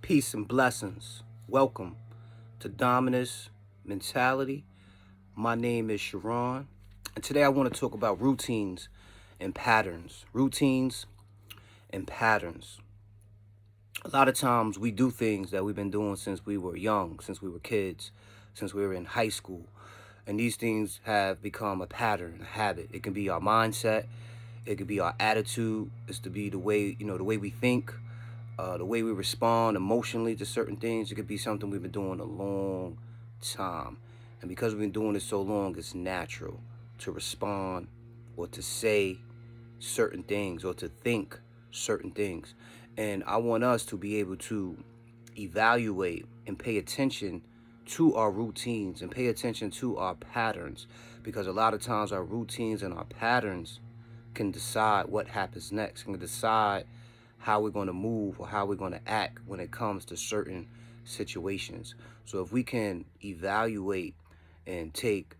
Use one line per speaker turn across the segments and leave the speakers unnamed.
Peace and blessings. Welcome to Dominus Mentality. My name is Sharon, and today I want to talk about routines and patterns. Routines and patterns. A lot of times we do things that we've been doing since we were young, since we were kids, since we were in high school. And these things have become a pattern, a habit. It can be our mindset, it could be our attitude, it's to be the way, the way we think, the way we respond emotionally to certain things. It could be something we've been doing a long time. And because we've been doing it so long, it's natural to respond or to say certain things or to think certain things. And I want us to be able to evaluate and pay attention to our routines and pay attention to our patterns, because a lot of times our routines and our patterns can decide what happens next, can decide how we're going to move or how we're going to act when it comes to certain situations. So if we can evaluate and take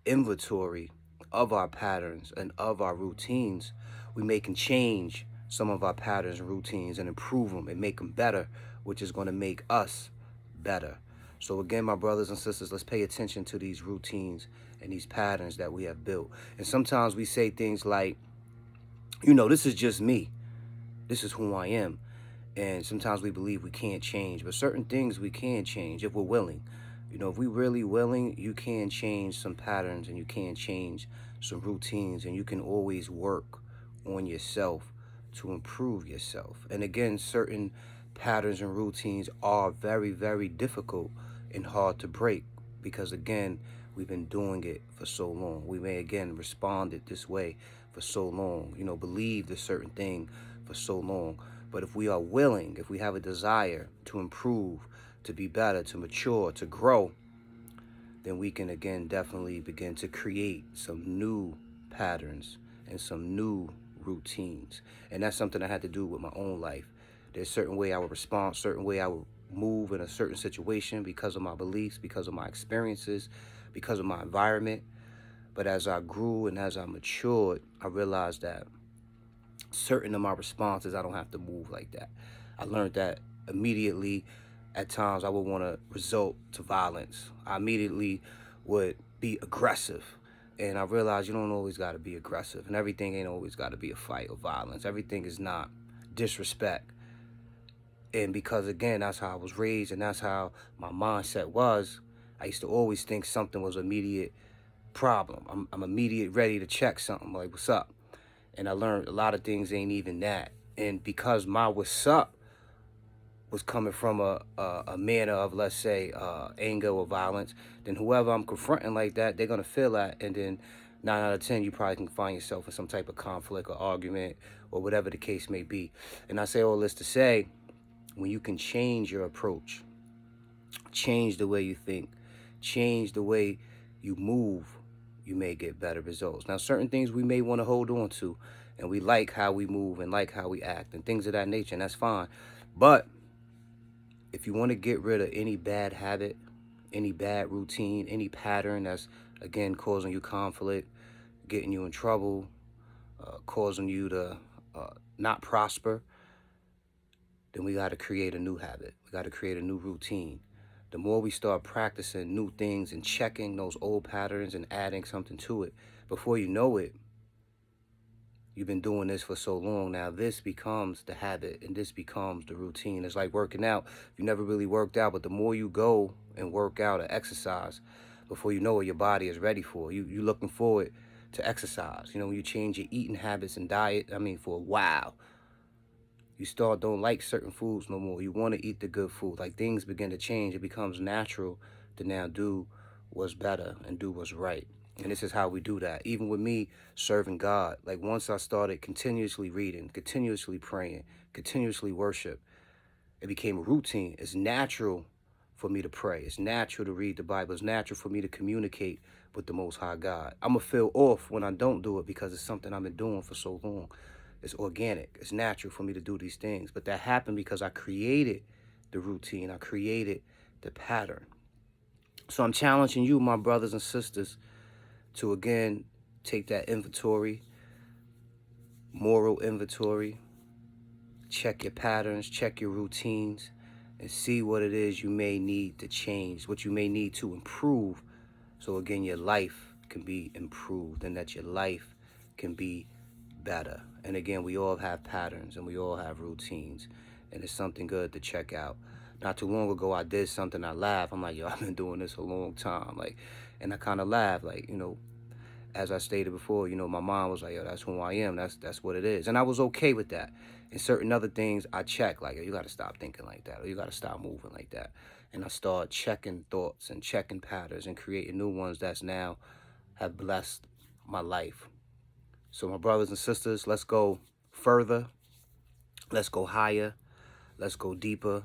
inventory of our patterns and of our routines, we may can change some of our patterns and routines and improve them and make them better, which is going to make us better. So again, my brothers and sisters, let's pay attention to these routines and these patterns that we have built. And sometimes we say things like, this is just me. This is who I am. And sometimes we believe we can't change, but certain things we can change if we're willing. If we're really willing, you can change some patterns and you can change some routines, and you can always work on yourself to improve yourself. And again, certain patterns and routines are very, very difficult and hard to break because, again, we've been doing it for so long. We may, again, responded this way for so long, believed a certain thing for so long. But if we are willing, if we have a desire to improve, to be better, to mature, to grow, then we can, again, definitely begin to create some new patterns and some new routines. And that's something I had to do with my own life. There's a certain way I would respond, certain way I would move in a certain situation because of my beliefs, because of my experiences, because of my environment. But as I grew and as I matured, I realized that certain of my responses, I don't have to move like that. I learned that immediately. At times I would want to resort to violence. I immediately would be aggressive. And I realized you don't always got to be aggressive, and everything ain't always got to be a fight or violence. Everything is not disrespect. And because, again, that's how I was raised and that's how my mindset was, I used to always think something was an immediate problem. I'm immediate ready to check something, like, what's up? And I learned a lot of things ain't even that. And because my what's up was coming from a manner of, let's say, anger or violence, then whoever I'm confronting like that, they're going to feel that. And then 9 out of 10, you probably can find yourself in some type of conflict or argument or whatever the case may be. And I say all this to say, when you can change your approach, change the way you think, change the way you move, you may get better results. Now, certain things we may want to hold on to, and we like how we move and like how we act and things of that nature, and that's fine. But if you want to get rid of any bad habit, any bad routine, any pattern that's, again, causing you conflict, getting you in trouble, causing you to not prosper, then we got to create a new habit. We got to create a new routine. The more we start practicing new things and checking those old patterns and adding something to it, before you know it, you've been doing this for so long now, this becomes the habit and this becomes the routine. It's like working out. You never really worked out, but the more you go and work out or exercise, before you know it, your body is ready for it. You looking forward to exercise. When you change your eating habits and diet, for a while, you start don't like certain foods no more. You want to eat the good food. Like, things begin to change. It becomes natural to now do what's better and do what's right. And this is how we do that. Even with me serving God, like, once I started continuously reading, continuously praying, continuously worship, it became a routine. It's natural for me to pray. It's natural to read the Bible. It's natural for me to communicate with the Most High God. I'm going to feel off when I don't do it because it's something I've been doing for so long. It's organic. It's natural for me to do these things. But that happened because I created the routine. I created the pattern. So I'm challenging you, my brothers and sisters, to, again, take that inventory, moral inventory, check your patterns, check your routines, and see what it is you may need to change, what you may need to improve. So again, your life can be improved and that your life can be better. And again, we all have patterns and we all have routines, and it's something good to check out. Not too long ago, I did something, I laughed. I'm like, yo, I've been doing this a long time. Like, and I kind of laughed, like, as I stated before, my mom was like, yo, that's who I am. That's what it is. And I was okay with that. And certain other things I check, like, yo, you got to stop thinking like that, or you got to stop moving like that. And I start checking thoughts and checking patterns and creating new ones that's now have blessed my life. So my brothers and sisters, let's go further. Let's go higher. Let's go deeper.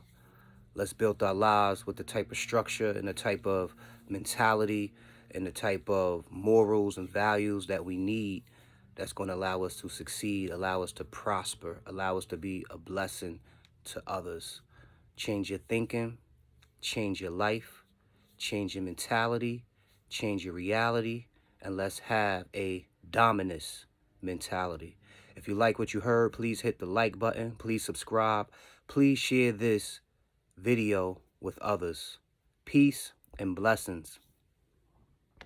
Let's build our lives with the type of structure and the type of mentality and the type of morals and values that we need, that's going to allow us to succeed, allow us to prosper, allow us to be a blessing to others. Change your thinking, change your life, change your mentality, change your reality, and let's have a dominus mentality. If you like what you heard, please hit the like button. Please subscribe. Please share this video with others. Peace and blessings.